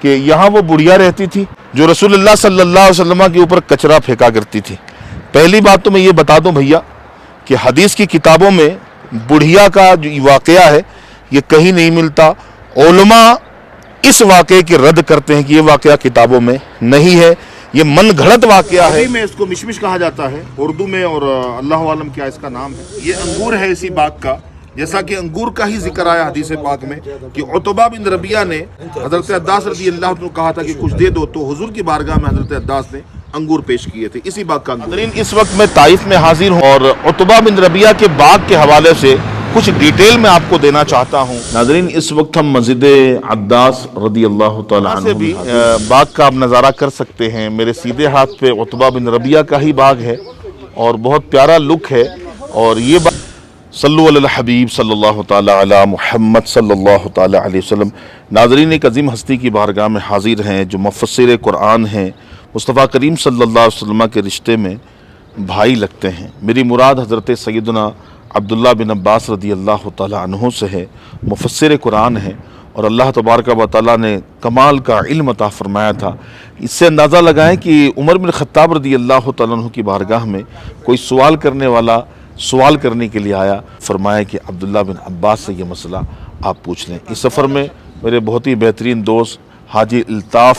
کہ یہاں وہ بڑھیا رہتی تھی جو رسول اللہ صلی اللہ علیہ وسلم کے اوپر کچرا پھینکا کرتی تھی۔ پہلی بات تو میں یہ بتا دوں بھیا کہ حدیث کی کتابوں میں بڑھیا کا جو واقعہ ہے یہ کہیں نہیں ملتا۔ علماء اس واقعے کی رد کرتے ہیں کہ یہ واقعہ کتابوں میں نہیں ہے، یہ من گھڑت واقعہ ہے۔ میں اس کو مشمش کہا جاتا ہے اردو میں، اور اللہ عالم کیا اس کا نام ہے۔ یہ انگور ہے اسی باغ کا، جیسا کہ انگور کا ہی ذکر آیا حدیث پاک میں کہ عتبہ بن ربیعہ نے حضرت عباس رضی اللہ عنہ کو کہا تھا کہ کچھ دے دو، تو حضور کی بارگاہ میں حضرت عباس نے انگور پیش کیے تھے، اسی باغ کا انگور۔ اس وقت میں طائف میں حاضر ہوں اور عتبہ بن ربیعہ کے باغ کے حوالے سے کچھ ڈیٹیل میں آپ کو دینا چاہتا ہوں۔ ناظرین اس وقت ہم مسجد عباس رضی اللہ تعالیٰ عنہ سے بھی باغ کا آپ نظارہ کر سکتے ہیں۔ میرے سیدھے ہاتھ پہ عتبہ بن ربیعہ کا ہی باغ ہے اور بہت پیارا لک ہے، اور یہ باغ صلو علی الحبیب صلی اللہ تعالیٰ علی محمد صلی اللہ تعالیٰ علیہ وسلم۔ ناظرین ایک عظیم ہستی کی بارگاہ میں حاضر ہیں جو مفسر قرآن ہیں، مصطفیٰ کریم صلی اللہ علیہ وسلم کے رشتے میں بھائی لگتے ہیں۔ میری مراد حضرت سیدنا عبداللہ بن عباس رضی اللہ تعالیٰ عنہ سے ہے، مفسر قرآن ہے، اور اللہ تبارک و تعالیٰ نے کمال کا علم عطا فرمایا تھا۔ اس سے اندازہ لگائیں کہ عمر بن خطاب رضی اللہ تعالیٰ عنہ کی بارگاہ میں کوئی سوال کرنے والا سوال کرنے کے لیے آیا، فرمایا کہ عبداللہ بن عباس سے یہ مسئلہ آپ پوچھ لیں۔ اس سفر میں میرے بہت ہی بہترین دوست حاجی الطاف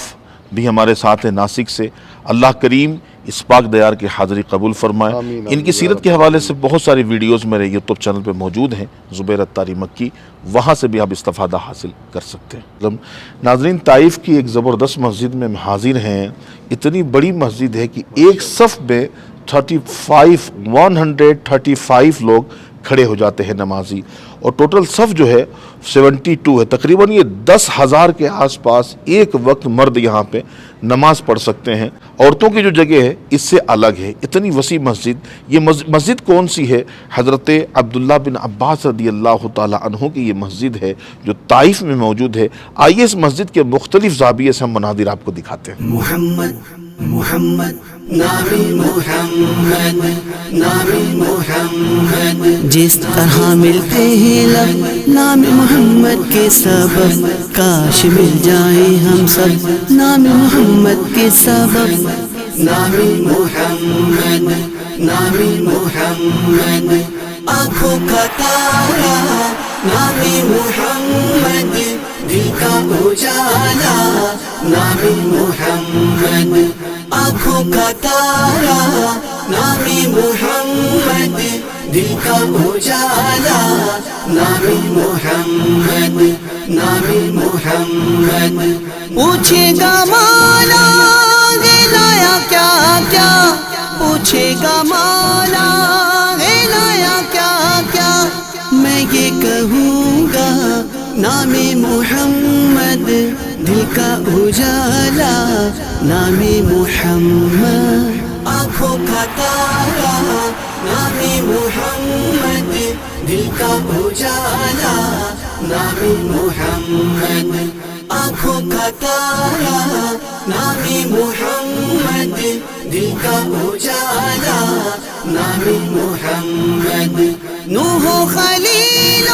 بھی ہمارے ساتھ ہیں ناسک سے۔ اللہ کریم اس پاک دیار کی حاضری قبول فرمائے۔ ان کی سیرت کے حوالے سے بہت ساری ویڈیوز میرے یوٹیوب چینل پہ موجود ہیں، زبیر اتاری مکی، وہاں سے بھی آپ استفادہ حاصل کر سکتے ہیں۔ ناظرین طائف کی ایک زبردست مسجد میں حاضر ہیں۔ اتنی بڑی مسجد ہے کہ ایک صف میں 135 لوگ کھڑے ہو جاتے ہیں نمازی، اور ٹوٹل صف جو ہے 72 ہے۔ تقریباً یہ 10,000 کے آس پاس ایک وقت مرد یہاں پہ نماز پڑھ سکتے ہیں۔ عورتوں کی جو جگہ ہے اس سے الگ ہے، اتنی وسیع مسجد۔ یہ مسجد کون سی ہے؟ حضرت عبداللہ بن عباس رضی اللہ تعالیٰ عنہ کی یہ مسجد ہے جو طائف میں موجود ہے۔ آئیے اس مسجد کے مختلف زاویے سے ہم مناظر آپ کو دکھاتے ہیں۔ محمد نامی محمد نامی محمد، جس طرح ملتے ہیں لب نام محمد کے سبب، کاش مل جائیں ہم سب نام محمد کے سبب۔ نامی محمد نامی محمد، آنکھوں کا تارا نامی محمد، دل کا اجالا نامی محمد، آنکھوں کا تارا نامی محمد، دل کا اجالا نامی محمد نامی محمد۔ پوچھے گا مولا لایا کیا کیا، پوچھے گا مولا لایا کیا کیا، میں یہ کہوں گا نام محمد، دل کا اجالا نام محمد، آنکھوں کا تارا نام محمد، دل کا اجالا نام محمد، آنکھوں کا تارا نام محمد، دل کا اجالا نام محمد۔ نوح خلیل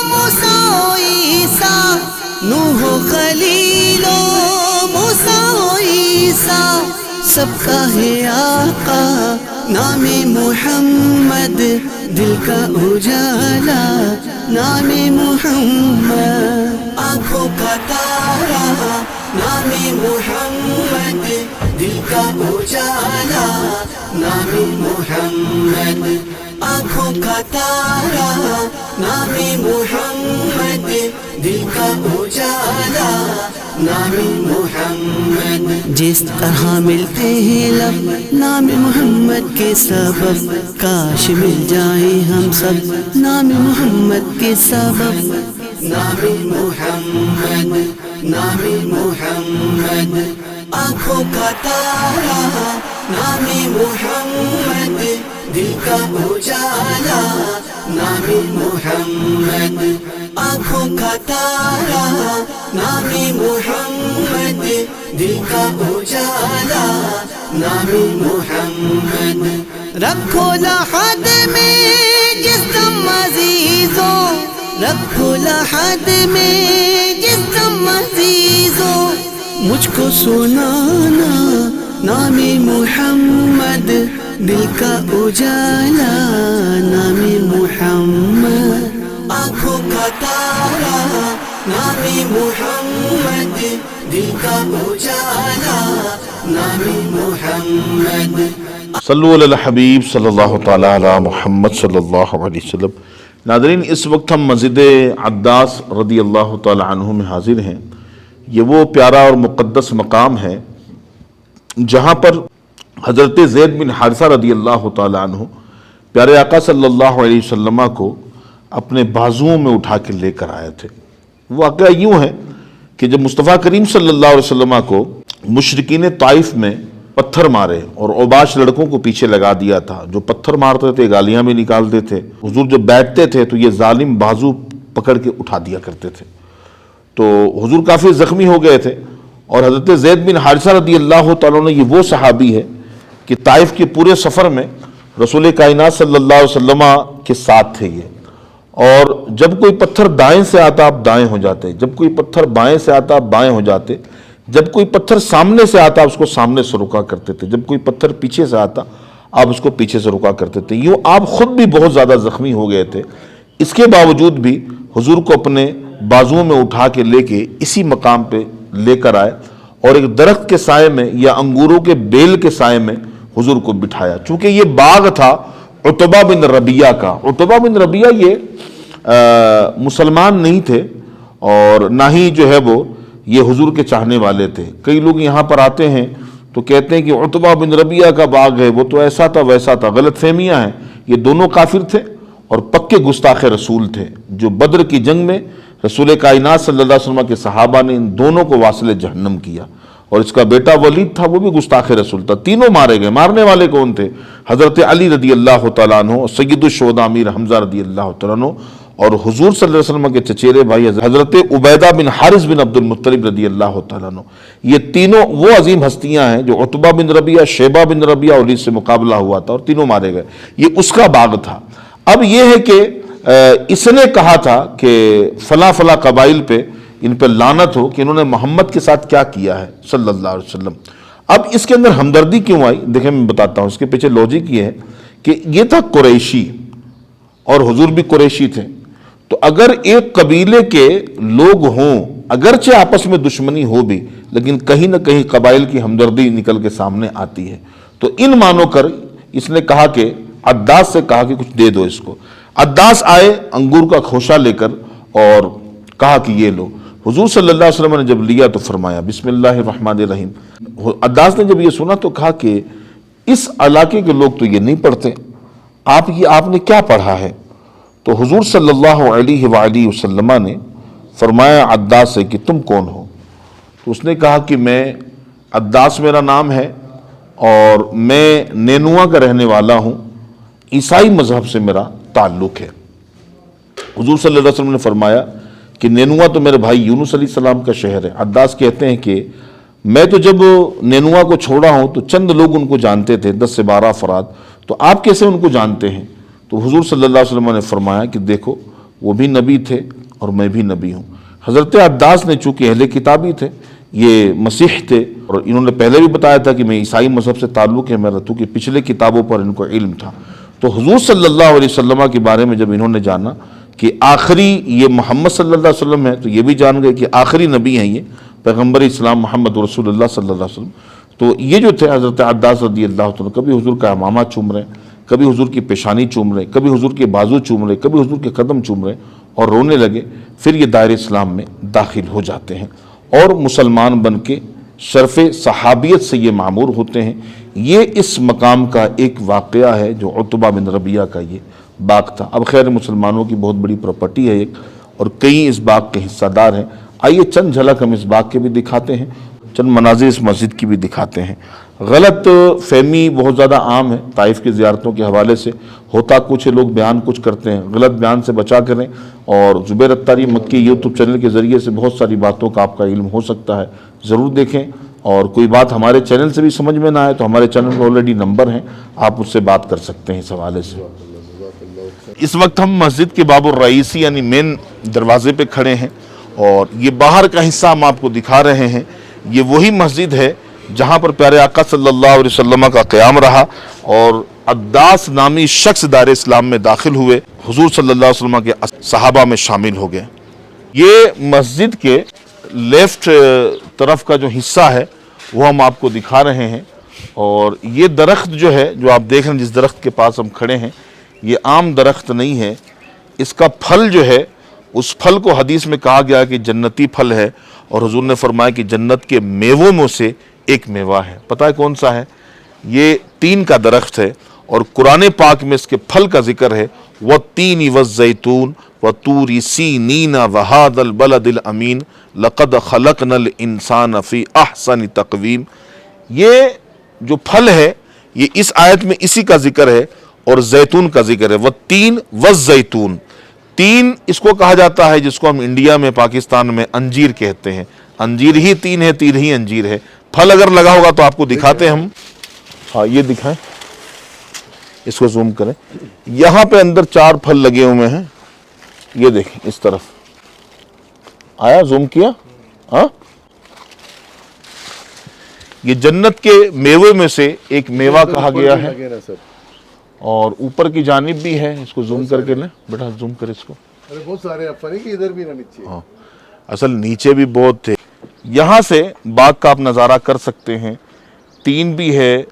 موسیٰ عیسیٰ، نوح خلیل موسیٰ عیسیٰ، سب کا ہے آقا نام محمد، دل کا اجالا نام محمد، آنکھوں کا تارا نام محمد، دل کا اجالا نام محمد، آنکھوں کا تارا نام محمد، دل کا اجالا نام محمد۔ جس طرح ملتے ہیں لب نام محمد کے سبب، کاش مل جائیں ہم سب نام محمد کے سبب۔ نام محمد نام محمد، آنکھوں کا تارا نام محمد، دل کا اجالا نام محمد، آنکھوں کا تارا نام محمد، دل کا اجالا نام محمد۔ رکھو لحد میں جس دم عزیزوں، رکھو لحد میں جس دم عزیزوں، مجھ کو سنانا نام محمد دل کا اجالا نام محمد آنکھوں کا تارا نام محمد دل کا اجالا نام محمد. صلو علی الحبیب صلی اللہ تعالی علی محمد صلی اللہ علیہ وسلم. ناظرین، اس وقت ہم مسجد عداس رضی اللہ تعالی عنہ میں حاضر ہیں. یہ وہ پیارا اور مقدس مقام ہے جہاں پر حضرت زید بن حارثہ رضی اللہ تعالی عنہ پیارے آقا صلی اللہ علیہ وسلم کو اپنے بازوؤں میں اٹھا کے لے کر آئے تھے. واقعہ یوں ہے کہ جب مصطفیٰ کریم صلی اللہ علیہ وسلم کو مشرکین طائف میں پتھر مارے اور اوباش لڑکوں کو پیچھے لگا دیا تھا، جو پتھر مارتے تھے گالیاں بھی نکالتے تھے، حضور جب بیٹھتے تھے تو یہ ظالم بازو پکڑ کے اٹھا دیا کرتے تھے. تو حضور کافی زخمی ہو گئے تھے، اور حضرت زید بن حارثہ رضی اللہ تعالیٰ عنہ یہ وہ صحابی ہے کہ طائف کے پورے سفر میں رسول کائنات صلی اللہ علیہ وسلم کے ساتھ تھے یہ. اور جب کوئی پتھر دائیں سے آتا آپ دائیں ہو جاتے، جب کوئی پتھر بائیں سے آتا آپ بائیں ہو جاتے، جب کوئی پتھر سامنے سے آتا آپ اس کو سامنے سے رکا کرتے تھے، جب کوئی پتھر پیچھے سے آتا آپ اس کو پیچھے سے رکا کرتے تھے. یوں آپ خود بھی بہت زیادہ زخمی ہو گئے تھے، اس کے باوجود بھی حضور کو اپنے بازوؤں میں اٹھا کے لے کے اسی مقام پہ لے کر آئے اور ایک درخت کے سائے میں یا انگوروں کے بیل کے سائے میں حضور کو بٹھایا. چونکہ یہ باغ تھا عتبہ بن ربیعہ کا. عتبہ بن ربیعہ یہ مسلمان نہیں تھے اور نہ ہی جو ہے وہ یہ حضور کے چاہنے والے تھے. کئی لوگ یہاں پر آتے ہیں تو کہتے ہیں کہ عتبہ بن ربیعہ کا باغ ہے، وہ تو ایسا تھا ویسا تھا. غلط فہمیاں ہیں. یہ دونوں کافر تھے اور پکے گستاخ رسول تھے، جو بدر کی جنگ میں رسول کائنات صلی اللہ علیہ وسلم کے صحابہ نے ان دونوں کو واصل جہنم کیا. اور اس کا بیٹا ولید تھا، وہ بھی گستاخ رسول تھا. تینوں مارے گئے. مارنے والے کون تھے؟ حضرت علی رضی اللہ تعالیٰ عنہ، سید الشہداء امیر حمزہ رضی اللہ تعالیٰ عنہ، اور حضور صلی اللہ علیہ وسلم کے چچیرے بھائی حضرت عبیدہ بن حارث بن عبد المطلب رضی اللہ تعالیٰ عنہ. یہ تینوں وہ عظیم ہستیاں ہیں جو عتبہ بن ربیعہ، شیبہ بن ربیعہ اور ولید سے مقابلہ ہوا تھا اور تینوں مارے گئے. یہ اس کا باغ تھا. اب یہ ہے کہ اس نے کہا تھا کہ فلاں فلاں قبائل پہ ان پہ لعنت ہو کہ انہوں نے محمد کے ساتھ کیا کیا ہے صلی اللہ علیہ وسلم. اب اس کے اندر ہمدردی کیوں آئی؟ دیکھیں میں بتاتا ہوں. اس کے پیچھے لوجک یہ ہے کہ یہ تھا قریشی اور حضور بھی قریشی تھے. تو اگر ایک قبیلے کے لوگ ہوں، اگرچہ آپس میں دشمنی ہو بھی، لیکن کہیں نہ کہیں قبائل کی ہمدردی نکل کے سامنے آتی ہے. تو ان مانو کر اس نے کہا کہ عداس سے کہا کہ کچھ دے دو اس کو. عداس آئے انگور کا کھوشہ لے کر اور کہا کہ یہ لو. حضور صلی اللہ علیہ وسلم نے جب لیا تو فرمایا بسم اللہ الرحمن الرحیم. عداس نے جب یہ سنا تو کہا کہ اس علاقے کے لوگ تو یہ نہیں پڑھتے، آپ نے کیا پڑھا ہے؟ تو حضور صلی اللہ علیہ وآلہ وسلم نے فرمایا عداس سے کہ تم کون ہو؟ تو اس نے کہا کہ میں عداس میرا نام ہے اور میں نینوا کا رہنے والا ہوں، عیسائی مذہب سے میرا تعلق ہے. حضور صلی اللہ علیہ وسلم نے فرمایا کہ نینوا تو میرے بھائی یونس علیہ السلام کا شہر ہے. عداس کہتے ہیں کہ میں تو جب نینوا کو چھوڑا ہوں تو چند لوگ ان کو جانتے تھے، 10 سے 12 افراد. تو آپ کیسے ان کو جانتے ہیں؟ تو حضور صلی اللہ علیہ وسلم نے فرمایا کہ دیکھو وہ بھی نبی تھے اور میں بھی نبی ہوں. حضرت عداس نے چونکہ اہل کتابی تھے، یہ مسیح تھے، اور انہوں نے پہلے بھی بتایا تھا کہ میں عیسائی مذہب سے تعلق ہے میرا، کیونکہ پچھلے کتابوں پر ان کو علم تھا. تو حضور صلی اللہ علیہ وسلم کے بارے میں جب انہوں نے جانا کہ آخری یہ محمد صلی اللہ علیہ وسلم ہے، تو یہ بھی جان گئے کہ آخری نبی ہیں یہ پیغمبر اسلام محمد رسول اللہ صلی اللہ علیہ وسلم. تو یہ جو تھے حضرت عداس رضی اللہ تعالیٰ، کبھی حضور کا امامہ چوم رہے، کبھی حضور کی پیشانی چوم رہے، کبھی حضور کے بازو چوم رہے، کبھی حضور کے قدم چوم رہے اور رونے لگے. پھر یہ دائرہ اسلام میں داخل ہو جاتے ہیں اور مسلمان بن کے شرف صحابیت سے یہ معمور ہوتے ہیں. یہ اس مقام کا ایک واقعہ ہے جو عتبہ بن ربیعہ کا یہ باغ تھا. اب خیر مسلمانوں کی بہت بڑی پراپرٹی ہے ایک، اور کئی اس باغ کے حصہ دار ہیں. آئیے چند جھلک ہم اس باغ کے بھی دکھاتے ہیں، چند مناظر اس مسجد کی بھی دکھاتے ہیں. غلط فہمی بہت زیادہ عام ہے طائف کی زیارتوں کے حوالے سے. ہوتا کچھ لوگ بیان کچھ کرتے ہیں، غلط بیان سے بچا کریں. اور زبیر اتاری مکی یوٹیوب چینل کے ذریعے سے بہت ساری باتوں کا آپ کا علم ہو سکتا ہے، ضرور دیکھیں. اور کوئی بات ہمارے چینل سے بھی سمجھ میں نہ آئے تو ہمارے چینل میں آلریڈی نمبر ہیں، آپ اس سے بات کر سکتے ہیں اس حوالے سے. اس وقت ہم مسجد کے باب الرئیسی یعنی مین دروازے پہ کھڑے ہیں، اور یہ باہر کا حصہ ہم آپ کو دکھا رہے ہیں. یہ وہی مسجد ہے جہاں پر پیارے آقا صلی اللہ علیہ وسلم کا قیام رہا اور عداس نامی شخص دار اسلام میں داخل ہوئے، حضور صلی اللہ علیہ وسلم کے صحابہ میں شامل ہو گئے۔ یہ مسجد کے لیفٹ طرف کا جو حصہ ہے وہ ہم آپ کو دکھا رہے ہیں، اور یہ درخت جو ہے جو آپ دیکھ رہے ہیں، جس درخت کے پاس ہم کھڑے ہیں، یہ عام درخت نہیں ہے۔ اس کا پھل جو ہے، اس پھل کو حدیث میں کہا گیا کہ جنتی پھل ہے، اور حضور نے فرمایا کہ جنت کے میووں میں سے ایک میوہ ہے۔ پتہ ہے کون سا ہے؟ یہ تین کا درخت ہے، اور قرآن پاک میں اس کے پھل کا ذکر ہے، وَالتِّينِ وَالزَّيْتُونِ وَطُورِ سِينِينَ وَهَذَا الْبَلَدِ الْأَمِينِ لَقَدْ خَلَقْنَا الْإِنسَانَ فِي أَحْسَنِ تَقْوِيمٍ۔ یہ جو پھل ہے یہ اس آیت میں اسی کا ذکر ہے، اور زیتون کا ذکر ہے، وَالتِّينِ وَالزَّيْتُونِ۔ تین اس کو کہا جاتا ہے جس کو ہم انڈیا میں، پاکستان میں انجیر کہتے ہیں۔ انجیر ہی تین ہے، تین ہی انجیر ہے۔ پھل اگر لگا ہوگا تو آپ کو دکھاتے ہیں ہم۔ ہاں یہ دکھائیں، اس کو زوم کریں۔ یہاں پہ اندر 4 پھل لگے ہوئے ہیں، یہ دیکھیں اس طرف آیا، زوم کیا؟ ہاں، یہ جنت کے میوے میں سے ایک میوہ کہا گیا ہے، اور اوپر کی جانب بھی ہے۔ اس کو زوم کر کے لیں بیٹا، زوم کر اس کو۔ بہت سارے افراد کہ ادھر بھی نہ نیچے، ہاں اصل نیچے بھی بہت تھے۔ یہاں سے باغ کا آپ نظارہ کر سکتے ہیں، تین بھی ہے،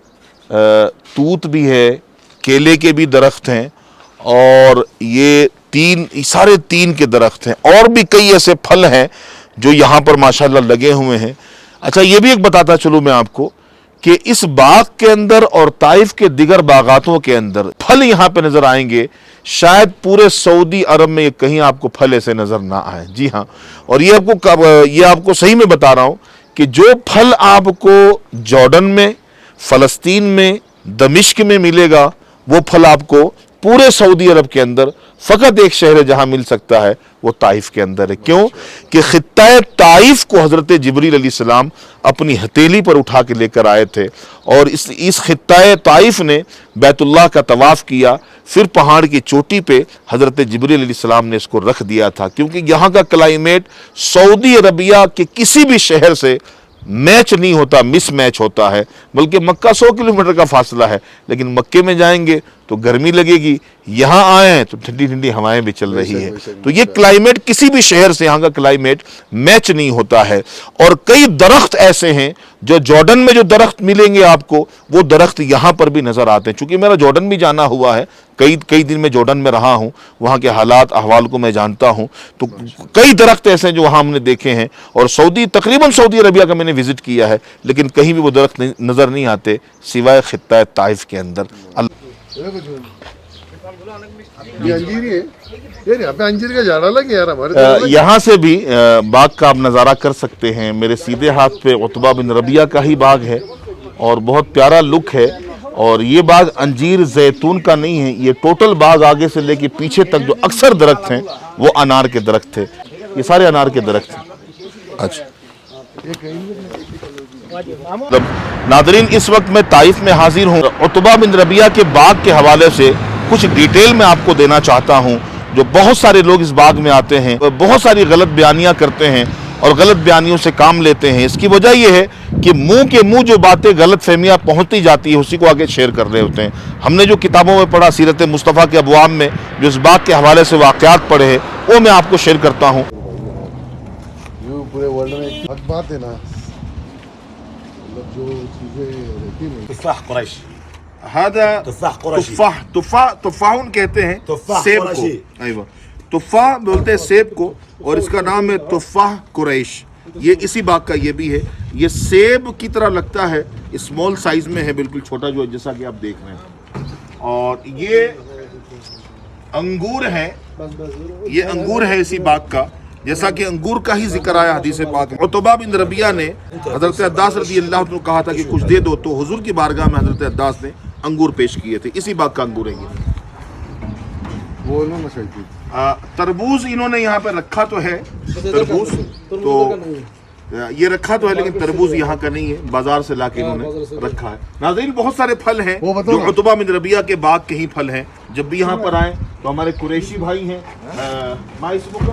توت بھی ہے، کیلے کے بھی درخت ہیں، اور یہ سارے تین کے درخت ہیں، اور بھی کئی ایسے پھل ہیں جو یہاں پر ماشاءاللہ لگے ہوئے ہیں۔ اچھا یہ بھی ایک بتاتا چلوں میں آپ کو کہ اس باغ کے اندر اور طائف کے دیگر باغاتوں کے اندر پھل یہاں پہ نظر آئیں گے، شاید پورے سعودی عرب میں کہیں آپ کو پھل ایسے نظر نہ آئے۔ جی ہاں، اور یہ آپ کو صحیح میں بتا رہا ہوں کہ جو پھل آپ کو جارڈن میں، فلسطین میں، دمشق میں ملے گا، وہ پھل آپ کو پورے سعودی عرب کے اندر فقط ایک شہر ہے جہاں مل سکتا ہے، وہ طائف کے اندر ہے۔ کیوں کہ خطہ طائف کو حضرت جبریل علیہ السلام اپنی ہتھیلی پر اٹھا کے لے کر آئے تھے، اور اس خطہ طائف نے بیت اللہ کا طواف کیا، پھر پہاڑ کی چوٹی پہ حضرت جبریل علیہ السلام نے اس کو رکھ دیا تھا، کیونکہ یہاں کا کلائمیٹ سعودی عربیہ کے کسی بھی شہر سے میچ نہیں ہوتا، مس میچ ہوتا ہے۔ بلکہ مکہ 100 کلومیٹر کا فاصلہ ہے، لیکن مکے میں جائیں گے تو گرمی لگے گی، یہاں آئیں تو ٹھنڈی ٹھنڈی ہوائیں بھی چل رہی ہے۔ تو یہ کلائمیٹ کسی بھی شہر سے یہاں کا کلائمیٹ میچ نہیں ہوتا ہے۔ اور کئی درخت ایسے ہیں جو جارڈن میں جو درخت ملیں گے آپ کو، وہ درخت یہاں پر بھی نظر آتے ہیں۔ چونکہ میرا جارڈن بھی جانا ہوا ہے، کئی دن میں جارڈن میں رہا ہوں، وہاں کے حالات احوال کو میں جانتا ہوں، تو کئی درخت ایسے ہیں جو وہاں ہم نے دیکھے ہیں، اور تقریباً سعودی عربیہ کا میں نے وزٹ کیا ہے، لیکن کہیں بھی وہ درخت نظر نہیں آتے سوائے خطہ طائف کے اندر۔ یہ انجیر ہی ہے یار، یہاں پہ انجیر کا جھاڑ الگ ہے یار، ہمارے یہاں سے بھی باغ کا آپ نظارہ کر سکتے ہیں۔ میرے سیدھے ہاتھ پہ عتبہ بن ربیعہ کا ہی باغ ہے، اور بہت پیارا لک ہے۔ اور یہ باغ انجیر زیتون کا نہیں ہے، یہ ٹوٹل باغ آگے سے لے کے پیچھے تک جو اکثر درخت ہیں وہ انار کے درخت تھے، یہ سارے انار کے درخت ہیں۔ اچھا ناظرین، اس وقت میں طائف میں حاضر ہوں، عتبہ بن ربیعہ کے باغ کے حوالے سے کچھ ڈیٹیل میں آپ کو دینا چاہتا ہوں۔ جو بہت سارے لوگ اس باغ میں آتے ہیں، بہت ساری غلط بیانیاں کرتے ہیں اور غلط بیانیوں سے کام لیتے ہیں۔ اس کی وجہ یہ ہے کہ منہ کے منہ جو باتیں غلط فہمیاں پہنچتی جاتی ہے، اسی کو آگے شیئر کر رہے ہوتے ہیں۔ ہم نے جو کتابوں میں پڑھا، سیرت مصطفیٰ کے ابواب میں جو اس باغ کے حوالے سے واقعات پڑھے ہیں، وہ میں آپ کو شیئر کرتا ہوں۔ یہ پورے ورلڈ میں ایک حق بات ہے نا، مطلب جو چیزیں رہتی ہیں تفاح قریش، هذا تفاح قریشی، تفاح کہتے ہیں تفاح سیب کو، قریشی۔ ایوہ تفاح بولتے ہیں سیب کو، اور اس کا نام ہے تفاح قریش۔ یہ اسی باغ کا یہ بھی ہے، یہ سیب کی طرح لگتا ہے، اسمال سائز میں ہے، بالکل چھوٹا جو ہے، جیسا کہ آپ دیکھ رہے ہیں۔ اور یہ انگور ہے، یہ انگور ہے اسی باغ کا، جیسا کہ انگور کا ہی ذکر آیا حدیث پاک میں۔ عتبہ بن ربیعہ نے حضرت عداس رضی اللہ عنہ کہا تھا کہ کچھ دے دو، تو حضور کی بارگاہ میں حضرت عداس نے انگور پیش کیے تھے، اسی باغ کا انگور ہے یہ۔ وہ انہوں نے شاید کی تربوز انہوں نے یہاں پہ رکھا تو ہے، تربوز تو یہ رکھا تو ہے، لیکن تربوز یہاں کا نہیں ہے، بازار سے لا کے انہوں نے رکھا ہے۔ ناظرین، بہت سارے پھل ہیں جو عتبہ بن ربیعہ کے باغ کے ہی پھل ہیں۔ جب بھی یہاں پر آئیں تو ہمارے قریشی بھائی ہیں، ماں اسمو کا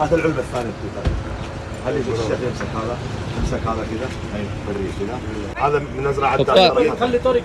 هذا العلبة الثانية بتاعتها. خلي الشيخ يمسك هذا، يمسك هذا كذا، هاي بريه كذا. هذا من مزرعة دار. خلي طريق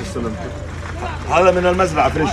السلام هذا من المزرعة فريش.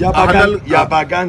يا باغان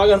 باغان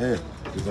إيه.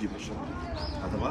جيب الشرب. هذا ما.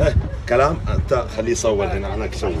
إيه. كلام أنت خليه يصور هنا أنا أصور.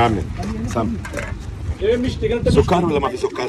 آمين. سام. سكر ولا ما في سكر؟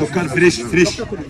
سكر فريش فريش.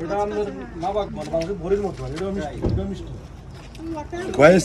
এটা আমাদের মা বাবা বাংলাদেশে ভরির মতো এটা মিষ্টি كويس؟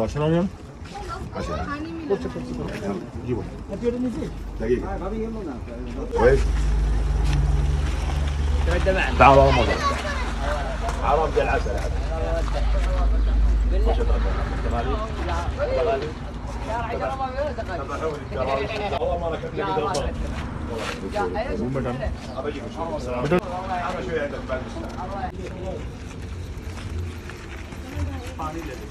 10 ريال 10. دقيقة. كويس؟ تعال والله ما حرام زي العسل هذا.